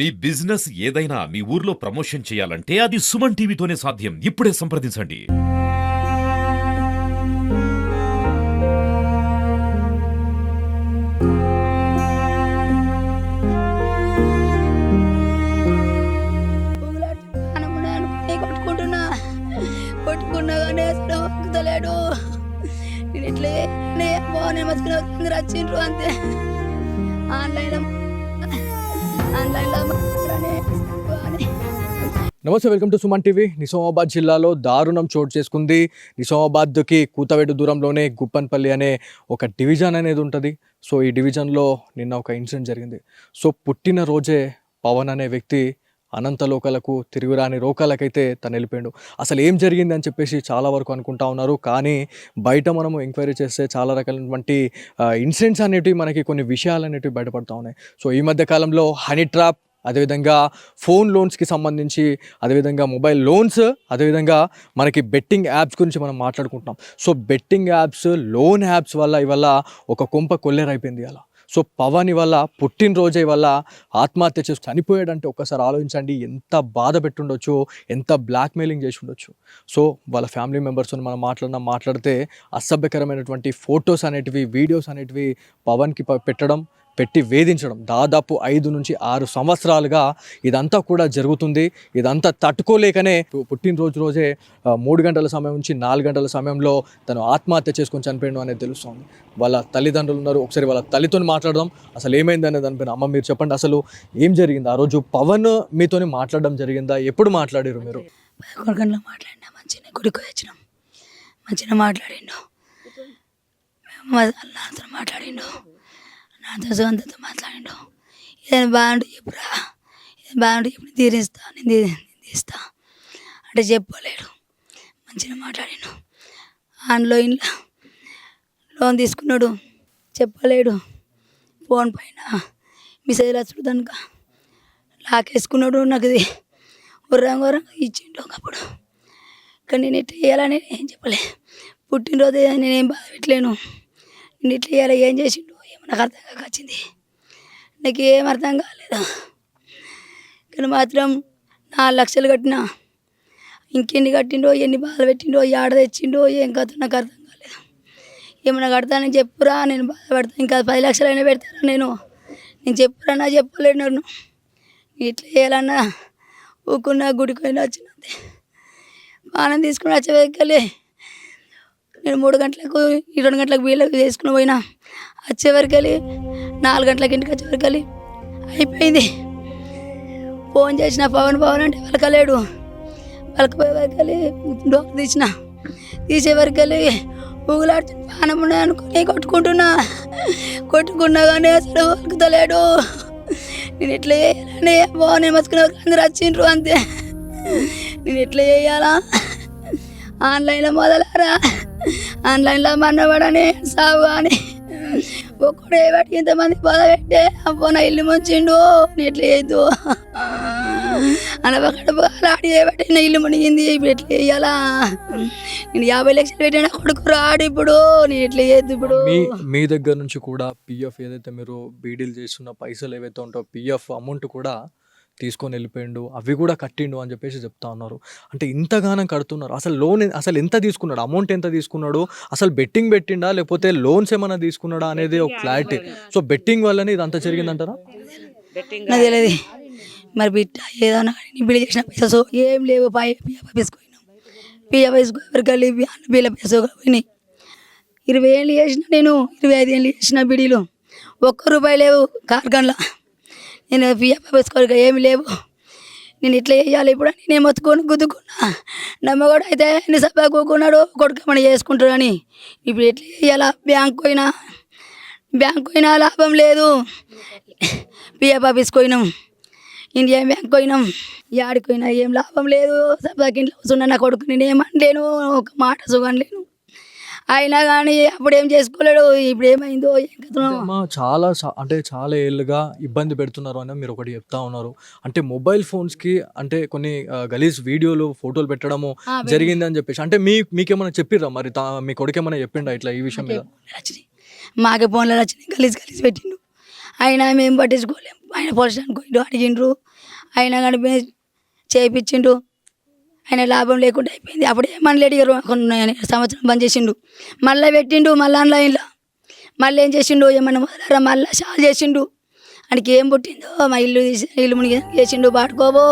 మీ business ఏదైనా మీ ఊర్లో promotion చేయాలంటే అది సుమన్ టీవీతోనే సాధ్యం. ఇప్పుడే సంప్రదించండి. కొట్టుకుంటున్నా కానీ అసలు ఒక్కుతలేడు. నేను ఇట్లే నేను మర్చిపోయిన అందరు వచ్చిండ్రు అంతే. ఆన్లైన్లో నమస్తే, welcome to Suman TV. Nizamabad జిల్లాలో దారుణం చోటు చేసుకుంది. నిజామాబాద్కి కూతవేడు దూరంలోనే గుప్పన్పల్లి అనే ఒక డివిజన్ అనేది ఉంటుంది. సో ఈ డివిజన్లో నిన్న ఒక ఇన్సిడెంట్ జరిగింది. సో పుట్టిన రోజే పవన్ అనే వ్యక్తి అనంత లోకాలకు తిరుగురాని రోకాలకైతే తను వెళ్ళిపోయాడు. అసలు ఏం జరిగింది అని చెప్పేసి చాలా వరకు అనుకుంటా ఉన్నారు. కానీ బయట మనము ఎంక్వైరీ చేస్తే చాలా రకాలైనటువంటి ఇన్సిడెంట్స్ అనేటివి మనకి కొన్ని విషయాలు అనేటివి బయటపడుతూ ఉన్నాయి. సో ఈ మధ్య కాలంలో హనీ ట్రాప్, అదేవిధంగా ఫోన్ లోన్స్కి సంబంధించి, అదేవిధంగా మొబైల్ లోన్స్, అదేవిధంగా మనకి బెట్టింగ్ యాప్స్ గురించి మనం మాట్లాడుకుంటున్నాం. So betting apps, loan apps వల్ల ఇవల్ల ఒక కొంప కొల్లేరైపోయింది అలా. సో పవన్ ఇవల్ల పుట్టినరోజే వల్ల ఆత్మహత్య చేసి చనిపోయాడంటే ఒక్కసారి ఆలోచించండి, ఎంత బాధ పెట్టుండొచ్చు, ఎంత బ్లాక్మెయిలింగ్ చేసి ఉండొచ్చు. సో వాళ్ళ ఫ్యామిలీ మెంబర్స్తో మనం మాట్లాడితే అసభ్యకరమైనటువంటి ఫొటోస్ అనేటివి, వీడియోస్ అనేటివి పవన్కి పెట్టి వేధించడం, దాదాపు 5 నుంచి 6 సంవత్సరాలుగా ఇదంతా కూడా జరుగుతుంది. ఇదంతా తట్టుకోలేకనే పుట్టినరోజే 3 గంటల సమయం నుంచి 4 గంటల సమయంలో తను ఆత్మహత్య చేసుకొని చనిపోయాడు అనేది తెలుస్తుంది. వాళ్ళ తల్లిదండ్రులు ఉన్నారు, ఒకసారి వాళ్ళ తల్లితో మాట్లాడదాం. అసలు ఏమైంది అనేది దానిపైన అమ్మ మీరు చెప్పండి, అసలు ఏం జరిగింది ఆ రోజు? పవన్ మీతోని మాట్లాడడం జరిగిందా? ఎప్పుడు మాట్లాడారు మీరు? 11 గంటలకు మాట్లాడినా, మంచిగా గుడికి వచ్చినాం, మంచిగా మాట్లాడిండు, నాతో మాట్లాడిండు, నాతో సొంతతో మాట్లాడిండు. ఏదైనా బాగుంటే చెప్పురా, ఏదైనా బాగుంటే చెప్పి తీరిస్తా, నేను తీస్తా అంటే చెప్పలేడు. మంచిగా మాట్లాడిండు. ఆన్లైన్లో లోన్ తీసుకున్నాడు, చెప్పలేడు. ఫోన్ పైన మెసేజ్లు వచ్చాడు, కనుక లాక్ వేసుకున్నాడు. నాకు ఇది ఉర్రంగా ఇచ్చిండు ఒకప్పుడు. కానీ నేను ఇట్లా చేయాలని ఏం చెప్పలే. పుట్టినరోజు నేనేం బాధ పెట్టలేను. నేను ఇట్లా చేయాలి, ఏం చేసిండు ఏమో నాకు అర్థం కాక వచ్చింది. నాకు ఏం అర్థం కాలేదు. కానీ మాత్రం 4 లక్షలు కట్టినా, ఇంకెన్ని కట్టిండో, ఎన్ని బాధలు పెట్టిండో, ఏడ తెచ్చిండో ఏం కథ నాకు అర్థం కాలేదు. ఏమన్నా కడతానని చెప్పురా, నేను బాధపడతాను. ఇంకా 10 లక్షలు అయినా పెడతాను నేను చెప్పురా, నా చెప్పలేడు. నన్ను ఇట్లా చేయాలన్నా ఊకున్నా, గుడికి పోయినా వచ్చినది బాణం తీసుకుని వచ్చేవరకెళ్ళి నేను 3 గంటలకు 2 గంటలకు వీళ్ళకి చేసుకుని పోయినా. వచ్చేవరకెళ్ళి 4 గంటలకు ఇంటికి వచ్చేవరకెళ్ళి అయిపోయింది. ఫోన్ చేసిన పవన్ అంటే పలకలేడు. పలకపోయేవరకెళ్ళి డోర్ తీసేవరకెళ్ళి ఊగులాడుతున్న బాణం ఉన్నాయి అనుకుని కొట్టుకున్నా కానీ అసలు పలుకుతలేడు. నేను ఎట్లా చేయాలని నేను మసుకునే వరకు అందరు వచ్చిండ్రు అంతే. నేను ఎట్లా చేయాలా? ఆన్లైన్లో మొదలారా, ఆన్లైన్లో మన్నవాడని సాగు కానీ ఒక్కడే బట్టి ఇంతమంది బాధ పెట్టే అబ్బో నా ఇల్లు ముంచిండు. నేను ఎట్లా చేయొద్దు అనబడి చేయబట్టి నా ఇల్లు మునిగింది. ఇప్పుడు ఎట్లా చేయాలా? నేను 50 లక్షలు పెట్టిన కొడుకు రాడు. ఇప్పుడు నేను ఎట్లా చేయొద్దు? ఇప్పుడు మీ దగ్గర నుంచి కూడా పిఎఫ్ ఏదైతే మీరు బీడీలు చేస్తున్న పైసలు ఏవైతే ఉంటాయో, పిఎఫ్ అమౌంట్ కూడా తీసుకొని వెళ్ళిపోయిండు, అవి కూడా కట్టిండు అని చెప్పేసి చెప్తా ఉన్నారు. అంటే ఇంతగానం కడుతున్నారు. అసలు లోన్ అసలు ఎంత తీసుకున్నాడు, అమౌంట్ ఎంత తీసుకున్నాడు, అసలు బెట్టింగ్ పెట్టిండా లేకపోతే లోన్స్ ఏమైనా తీసుకున్నాడా అనేది ఒక క్లారిటీ. సో బెట్టింగ్ వల్లనే ఇదంతా జరిగిందంటారా? నాకు తెలియదు. మరి బిడ్డ ఏదన్నా బిల్లు చేసిన పైసలు ఏం లేవు. పిఎఫ్ వేసుకున్నాం, పిఎఫ్ వేసుకోవరికి బిల్ల పైసలు పోయినాయి. 20 ఏళ్ళు చేసిన నేను, 25 ఏళ్ళు చేసిన బిడీలు, ₹1 లేవు కార్గన్లో. నేను పిఎఫ్ వేసుకోవడానికి ఏమి లేవు. నేను ఇట్లా చేయాలి ఇప్పుడు అని నేను మొత్తుకొని గుద్దుకున్నా. నమ్మగోడు అయితే ఎన్ని సభ కూకున్నాడు, కొడుకు ఏమైనా చేసుకుంటాడని. ఇప్పుడు ఎట్లా చేయాలా? బ్యాంక్ పోయినా లాభం లేదు. పిఎఫ్ ఆఫీస్ పోయినాం, ఇండియా బ్యాంక్ పోయినాం, యాడికి పోయినా ఏం లాభం లేదు. సభకి ఇంట్లో వస్తున్నా నా కొడుకు, నేను ఏమనలేను, ఒక మాట సుగనలేను. అయినా కానీ అప్పుడు ఏం చేసుకోలేడు. ఇప్పుడు ఏమైందో ఏం కథనో. చాలా ఏళ్ళుగా ఇబ్బంది పెడుతున్నారు అని మీరు ఒకటి చెప్తా ఉన్నారు. అంటే మొబైల్ ఫోన్స్కి అంటే కొన్ని గలీజ్ వీడియోలు, ఫోటోలు పెట్టడము జరిగింది అని చెప్పేసి, అంటే మీకేమైనా చెప్పిర్రా? మరి మీ కొడుకు ఏమైనా చెప్పిండా ఇట్లా ఈ విషయం మీద? మాకే ఫోన్లో వచ్చినాయి, గలీజ్ పెట్టిండు. అయినా మేము పట్టించుకోలేము. ఆయన పోలీస్ అనుకోండు అడిగిండ్రు, అయినా కానీ చేయించిండు. ఆయన లాభం లేకుండా అయిపోయింది. అప్పుడు ఏమనలేడు, 20 సంవత్సరం బంద్ చేసిండు, మళ్ళీ పెట్టిండు, మళ్ళీ ఆన్లైన్లో మళ్ళీ ఏం చేసిండు, ఏమన్నా మొదలరా మళ్ళీ షాల్ చేసిండు. ఆయనకి ఏం పుట్టిందో మా ఇల్లు మునిగి చేసిండు, పాడుకోబో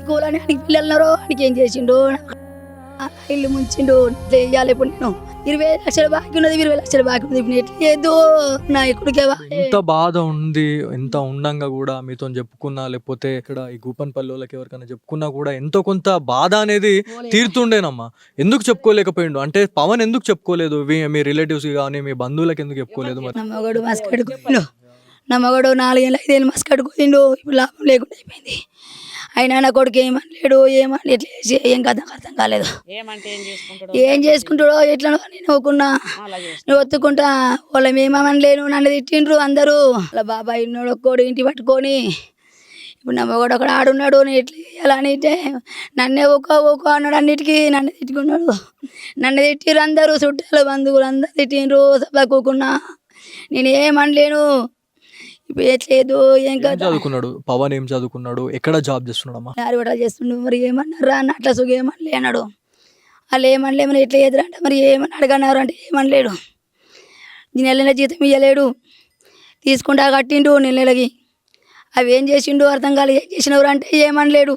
కూలని ఆయనకి పిల్లలున్నారో ఆయనకి ఏం చేసిండు, ఇల్లు ముంచిండు. ఇట్లా వేయాలి ఇప్పుడు నేను 20 లక్షలు బాకీ ఉన్నది, 20 లక్షలు బాకీ ఉన్నది, ఇప్పుడు ఎట్లా చేయద్దు నా ఎక్కడికే. ఎంత బాధ ఉంది, ఎంత ఉండంగా కూడా మీతో చెప్పుకున్నా, లేకపోతే ఇక్కడ ఈ గూపన్పల్లి వాళ్ళకి ఎవరికైనా చెప్పుకున్నా కూడా ఎంతో కొంత బాధ అనేది తీరుతుండేనమ్మా. ఎందుకు చెప్పుకోలేకపోయిండు అంటే పవన్ ఎందుకు చెప్పుకోలేదు? మీ రిలేటివ్స్ కానీ మీ బంధువులకు ఎందుకు చెప్పుకోలేదు? మరి నా మగడు మస్కడ్కు పోయిండు, నా మగడు 4 ఏళ్ళు 5 ఏళ్ళు మస్కడ్కు పోయిండు, ఇప్పుడు లాభం లేకుండా అయిపోయింది. అయినా నా కొడుకు ఏమనలేడు, ఏమని ఎట్లా చేసి ఏం కథ అర్థం కాలేదు. ఏం చేసుకుంటాడో ఎట్లా నేను ఒప్పుకున్నా, నువ్వు ఒత్తుకుంటా వాళ్ళ మేమనలేను, నన్ను తిట్టిండ్రు అందరూ. వాళ్ళ బాబాయ్ ఉన్నాడు ఒక్కోడు ఇంటి పట్టుకొని, ఇప్పుడు నా మగడు అక్కడ ఆడున్నాడు, నేను ఎట్లా చేయాలని అంటే నన్నే ఊకో అన్నాడు, అన్నిటికీ నన్ను తిట్టుకున్నాడు. నన్ను తిట్టిరు అందరూ, చుట్టాలు బంధువులు అందరూ తిట్టిండ్రు. సభకున్నా నేను ఏమనలేను, ఇప్పుడు ఎట్లేదు ఏం కదా. చదువుకున్నాడు పవన్? ఏం చదువుకున్నాడు? ఎక్కడ జాబ్ చేస్తున్నాడమ్మా? ఆరుబట్ట చేస్తుండు. మరి ఏమన్నారా అన్న, అట్లా సుఖం ఏమనలే అన్నాడు. వాళ్ళు ఏమనలే, మరి ఎట్లా ఎదురంట, మరి ఏమని అడగన్నారు అంటే ఏమనలేడు. నెల జీతం ఇవ్వలేడు, తీసుకుంటా కట్టిండు నెలకి. అవి ఏం చేసిండు అర్థం కాలేదు. ఏం చేసినవారు అంటే ఏమనలేడు.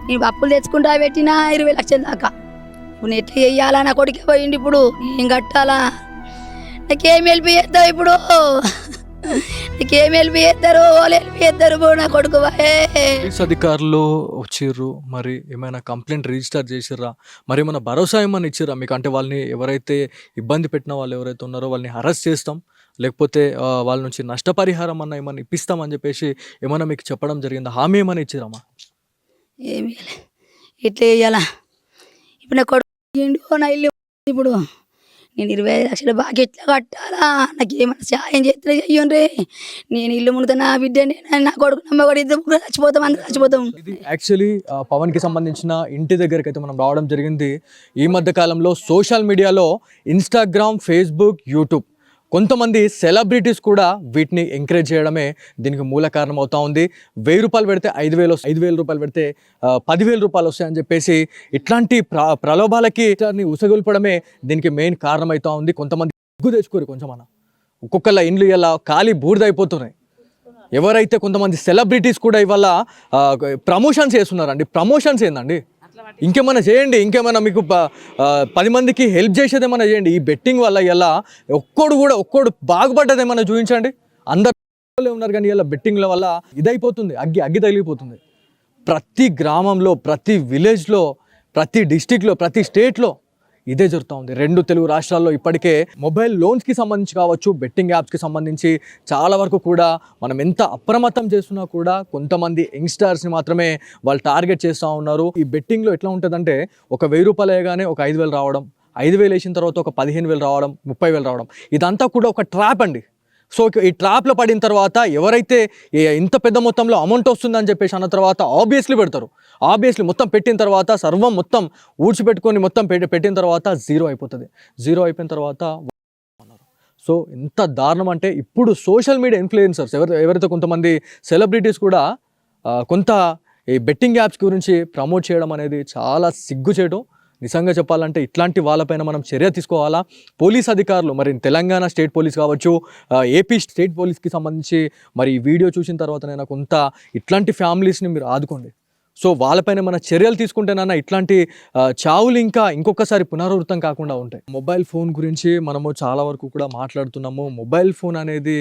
నేను అప్పులు తెచ్చుకుంటా పెట్టినా 20 లక్షల దాకా. ఇప్పుడు నేను ఎట్లా చెయ్యాలా, నా కొడుకే పోయిండు, ఇప్పుడు ఏం కట్టాలా, నాకేం హెల్ప్ చేస్తావు ఇప్పుడు, నీకేం హెల్ప్ చేస్తారు, వాళ్ళు హెల్ప్ చేస్తారు నా కొడుకు. పోలీస్ అధికారులు వచ్చిర్రు, మరి ఏమైనా కంప్లైంట్ రిజిస్టర్ చేసిర్రా? మరి ఏమైనా భరోసా ఏమైనా ఇచ్చిర్రా మీకు? అంటే వాళ్ళని ఎవరైతే ఇబ్బంది పెట్టిన వాళ్ళు ఎవరైతే ఉన్నారో వాళ్ళని అరెస్ట్ చేస్తాం, లేకపోతే వాళ్ళ నుంచి నష్టపరిహారం అన్న ఏమైనా ఇప్పిస్తామని చెప్పేసి ఏమైనా మీకు చెప్పడం జరిగిందా? హామీ ఏమైనా ఇచ్చిరమ్మా? ఏమి ఇట్లా వేయాలా, ఇప్పుడు నా కొడుకు నా ఇల్లు, ఇప్పుడు నేను 25 లక్షల బాకీ ఎట్లా కట్టాలా, నాకు ఏమైనా సాయం చేస్తే చెయ్యండి. నేను ఇల్లు మునుతా, నా బిడ్డని నా కొడుకు నమ్మకూడదు, ఇద్దరు చచ్చిపోతాం, అందరూ చచ్చిపోతాం. ఇది యాక్చువల్లీ పవన్కి సంబంధించిన ఇంటి దగ్గరికి అయితే మనం రావడం జరిగింది. ఈ మధ్య కాలంలో సోషల్ మీడియాలో ఇన్స్టాగ్రామ్, ఫేస్బుక్, యూట్యూబ్ కొంతమంది సెలబ్రిటీస్ కూడా వీటిని ఎంకరేజ్ చేయడమే దీనికి మూల కారణం అవుతా ఉంది. 1000 రూపాయలు పెడితే 5,000 రూపాయలు పెడితే 10,000 రూపాయలు వస్తాయని చెప్పేసి ఇట్లాంటి ప్రలోభాలకి ఉసగొల్పడమే దీనికి మెయిన్ కారణం అవుతా ఉంది. కొంతమంది సిగ్గు తెచ్చుకోరు కొంచెం అన్న, ఒక్కొక్కళ్ళ ఇండ్లు ఇలా ఖాళీ బూడిదైపోతున్నాయి. ఎవరైతే కొంతమంది సెలబ్రిటీస్ కూడా ఇవాళ ప్రమోషన్స్ చేస్తున్నారండి. ప్రమోషన్స్ ఏందండి? ఇంకేమైనా చేయండి, ఇంకేమైనా మీకు 10 మందికి హెల్ప్ చేసేది ఏమైనా చేయండి. ఈ బెట్టింగ్ వల్ల ఇలా ఒక్కోడు బాగుపడ్డది ఏమైనా చూపించండి. అందరూ ఉన్నారు కానీ ఇలా బెట్టింగ్ల వల్ల ఇదైపోతుంది, అగ్గి తగిలిపోతుంది. ప్రతి గ్రామంలో, ప్రతి విలేజ్లో, ప్రతి డిస్టిక్లో, ప్రతి స్టేట్లో ఇదే జరుగుతూ ఉంది. 2 తెలుగు రాష్ట్రాల్లో ఇప్పటికే మొబైల్ లోన్స్కి సంబంధించి కావచ్చు, బెట్టింగ్ యాప్స్కి సంబంధించి చాలా వరకు కూడా మనం ఎంత అప్రమత్తం చేస్తున్నా కూడా కొంతమంది యంగ్స్టర్స్ని మాత్రమే వాళ్ళు టార్గెట్ చేస్తూ ఉన్నారు. ఈ బెట్టింగ్లో ఎట్లా ఉంటుందంటే ఒక 1000 రూపాయలు వేయగానే ఒక 5,000 రావడం, 5,000 వేసిన తర్వాత ఒక 15,000 రావడం, 30,000 రావడం, ఇదంతా కూడా ఒక ట్రాప్ అండి. సో ఈ ట్రాప్లో పడిన తర్వాత ఎవరైతే ఇంత పెద్ద మొత్తంలో అమౌంట్ వస్తుందని చెప్పేసి అన్న తర్వాత ఆబ్వియస్లీ పెడతారు. ఆబ్వియస్లీ మొత్తం పెట్టిన తర్వాత సర్వం మొత్తం ఊడ్చిపెట్టుకొని మొత్తం పెట్టిన తర్వాత జీరో అయిపోతుంది. జీరో అయిపోయిన తర్వాత సో ఎంత దారుణం అంటే ఇప్పుడు సోషల్ మీడియా ఇన్ఫ్లుయెన్సర్స్ ఎవరైతే కొంతమంది సెలబ్రిటీస్ కూడా కొంత ఈ బెట్టింగ్ యాప్స్ గురించి ప్రమోట్ చేయడం అనేది చాలా సిగ్గుచేటు. నిజంగా చెప్పాలంటే ఇట్లాంటి వాళ్ళపైన మనం చర్య తీసుకోవాలా. పోలీస్ అధికారులు, మరి తెలంగాణ స్టేట్ పోలీస్ కావచ్చు, ఏపీ స్టేట్ పోలీస్కి సంబంధించి మరి ఈ వీడియో చూసిన తర్వాతనైనా కొంత ఇట్లాంటి ఫ్యామిలీస్ని మీరు ఆదుకోండి. సో వాళ్ళపైన మన చర్యలు తీసుకుంటేనన్నా ఇట్లాంటి చావులు ఇంకొకసారి పునరావృతం కాకుండా ఉంటాయి. మొబైల్ ఫోన్ గురించి మనము చాలా వరకు కూడా మాట్లాడుతున్నాము. మొబైల్ ఫోన్ అనేది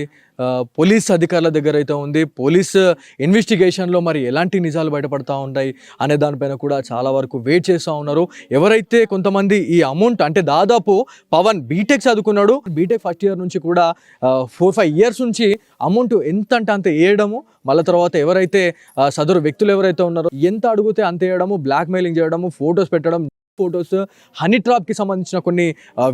పోలీస్ అధికారుల దగ్గర అయితే ఉంది. పోలీస్ ఇన్వెస్టిగేషన్లో మరి ఎలాంటి నిజాలు బయటపడతా ఉంటాయి అనే దానిపైన కూడా చాలా వరకు వెయిట్ చేస్తూ ఉన్నారు. ఎవరైతే కొంతమంది ఈ అమౌంట్ అంటే దాదాపు పవన్ బీటెక్ చదువుకున్నాడు, బీటెక్ ఫస్ట్ ఇయర్ నుంచి కూడా 4-5 ఇయర్స్ నుంచి అమౌంట్ ఎంత అంటే అంత వేయడము, మళ్ళీ తర్వాత ఎవరైతే సదరు వ్యక్తులు ఎవరైతే ఉన్నారో ఎంత అడిగితే అంత వేయడము, బ్లాక్ మెయిలింగ్ చేయడము, ఫొటోస్ పెట్టడం, ఫొటోస్, హనీ ట్రాప్కి సంబంధించిన కొన్ని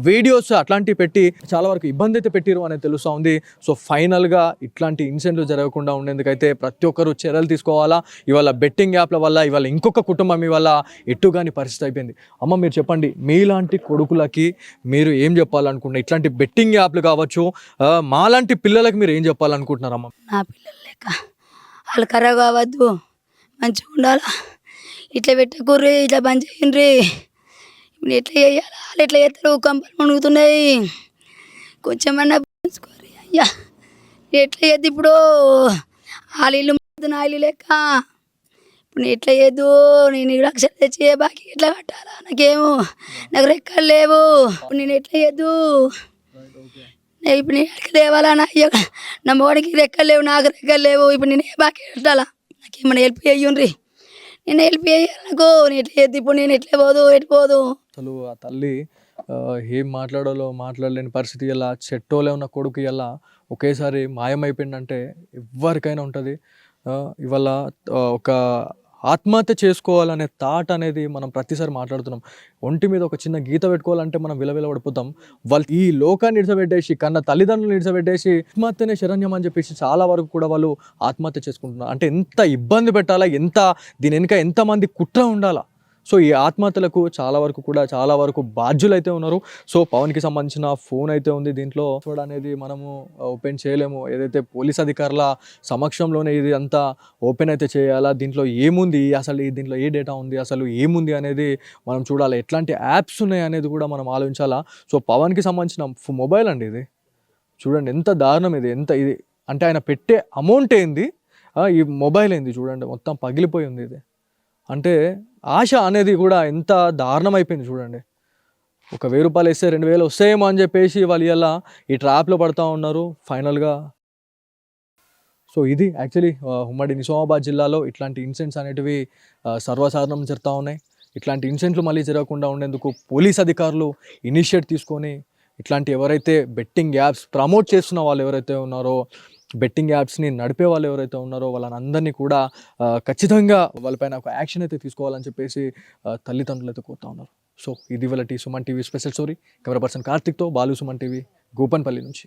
వీడియోస్ అట్లాంటివి పెట్టి చాలా వరకు ఇబ్బంది అయితే పెట్టిరు అనేది తెలుస్తూ ఉంది. సో ఫైనల్గా ఇట్లాంటి ఇన్సిడెంట్లు జరగకుండా ఉండేందుకైతే ప్రతి ఒక్కరు చర్యలు తీసుకోవాలా. ఇవాళ బెట్టింగ్ యాప్ల వల్ల ఇవాళ ఇంకొక కుటుంబం ఇవాళ ఎట్టుగాని పరిస్థితి అయిపోయింది. అమ్మ మీరు చెప్పండి, మీలాంటి కొడుకులకి మీరు ఏం చెప్పాలనుకుంటున్నారు? ఇట్లాంటి బెట్టింగ్ యాప్లు కావచ్చు, మాలాంటి పిల్లలకి మీరు ఏం చెప్పాలనుకుంటున్నారమ్మ? నా పిల్లలు లెక్క వాళ్ళు ఖరాబ్ కావద్దు, మంచిగా ఉండాలా. ఇట్లా పెట్టకుర్రి, ఇట్లా బంద్ చేయండి. ఇప్పుడు ఎట్లా చేయాలా? వాళ్ళు ఎట్లా చేస్తారు? కంపలు మునుగుతున్నాయి. కొంచెమన్నా పంచుకోరి అయ్యా. ఎట్లా చేద్దు ఇప్పుడు? వాళ్ళ ఇల్లు నా ఇల్లు లెక్క. ఇప్పుడు నేను ఎట్లా చేయద్దు? నేను 2 లక్షలు తెచ్చి బాకీ ఎట్లా కట్టాలా? నాకు రెక్కలు లేవు. ఇప్పుడు నేను ఎట్లా చేయద్దు? ఇప్పుడు నేను ఎక్కడికి లేవాలా? నా మోడికి రెక్కలు లేవు, నాకు రెక్కలు లేవు. ఇప్పుడు నేను ఏ బాకీ కట్టాలా? నాకేమన్నా హెల్ప్ చేయండి. నేను హెల్ప్ చేయాలి నాకు. నేను ఎట్లా చేద్దు? ఇప్పుడు నేను ఎట్లా పోదు, ఎటు పోదు? అసలు ఆ తల్లి ఏం మాట్లాడాలో మాట్లాడలేని పరిస్థితి. ఇలా చెట్టోలే ఉన్న కొడుకు ఇలా ఒకేసారి మాయమైపోయిందంటే ఎవరికైనా ఉంటుంది. ఇవాళ ఒక ఆత్మహత్య చేసుకోవాలనే థాట్ అనేది మనం ప్రతిసారి మాట్లాడుతున్నాం. ఒంటి మీద ఒక చిన్న గీత పెట్టుకోవాలంటే మనం విలవిలపడిపోతాం. వాళ్ళు ఈ లోకాన్ని ఇడిచబెట్టేసి, కన్న తల్లిదండ్రులను ఇడిచబెట్టేసి ఆత్మహత్యనే శరణ్యం అని చెప్పేసి చాలా వరకు కూడా వాళ్ళు ఆత్మహత్య చేసుకుంటున్నారు. అంటే ఎంత ఇబ్బంది పెట్టాలా, దీని వెనుక ఎంతమంది కుట్ర ఉండాలా. సో ఈ ఆత్మహత్యలకు చాలా వరకు బాధ్యులు అయితే ఉన్నారు. సో పవన్కి సంబంధించిన ఫోన్ అయితే ఉంది. దీంట్లో పాస్వర్డ్ అనేది మనము ఓపెన్ చేయలేము. ఏదైతే పోలీస్ అధికారుల సమక్షంలోనే ఇది అంతా ఓపెన్ అయితే చేయాలా. దీంట్లో ఏముంది అసలు, దీంట్లో ఏ డేటా ఉంది అసలు, ఏముంది అనేది మనం చూడాలి. ఎట్లాంటి యాప్స్ ఉన్నాయి అనేది కూడా మనం ఆలోచించాలా. సో పవన్కి సంబంధించిన మొబైల్ అండి ఇది. చూడండి ఎంత దారుణం ఇది. ఇది అంటే ఆయన పెట్టే అమౌంట్ ఏంది, ఈ మొబైల్ ఏంది చూడండి, మొత్తం పగిలిపోయి ఉంది ఇది. అంటే ఆశ అనేది కూడా ఎంత దారుణం అయిపోయింది చూడండి. ఒక 1000 రూపాయలు వేస్తే 2000 వస్తాయేమో అని చెప్పేసి వాళ్ళు ఇలా ఈ ట్రాప్లో పడుతూ ఉన్నారు ఫైనల్గా. సో ఇది యాక్చువల్లీ ఉమ్మడి నిజామాబాద్ జిల్లాలో ఇట్లాంటి ఇన్సిడెంట్స్ అనేటివి సర్వసాధారణం జరుగుతూ ఉన్నాయి. ఇట్లాంటి ఇన్సిడెంట్లు మళ్ళీ జరగకుండా ఉండేందుకు పోలీస్ అధికారులు ఇనిషియేట్ తీసుకొని ఇట్లాంటి ఎవరైతే బెట్టింగ్ యాప్స్ ప్రమోట్ చేస్తున్న వాళ్ళు ఎవరైతే ఉన్నారో, బెట్టింగ్ యాప్స్ని నడిపే వాళ్ళు ఎవరైతే ఉన్నారో వాళ్ళందరినీ కూడా ఖచ్చితంగా వాళ్ళపైన ఒక యాక్షన్ అయితే తీసుకోవాలని చెప్పేసి తల్లిదండ్రులు అయితే కోరుతా ఉన్నారు. సో ఇది వాళ్ళ Suman TV special story. Camera person కార్తిక్తో బాలు, సుమన్ టీవీ, గోపన్పల్లి నుంచి.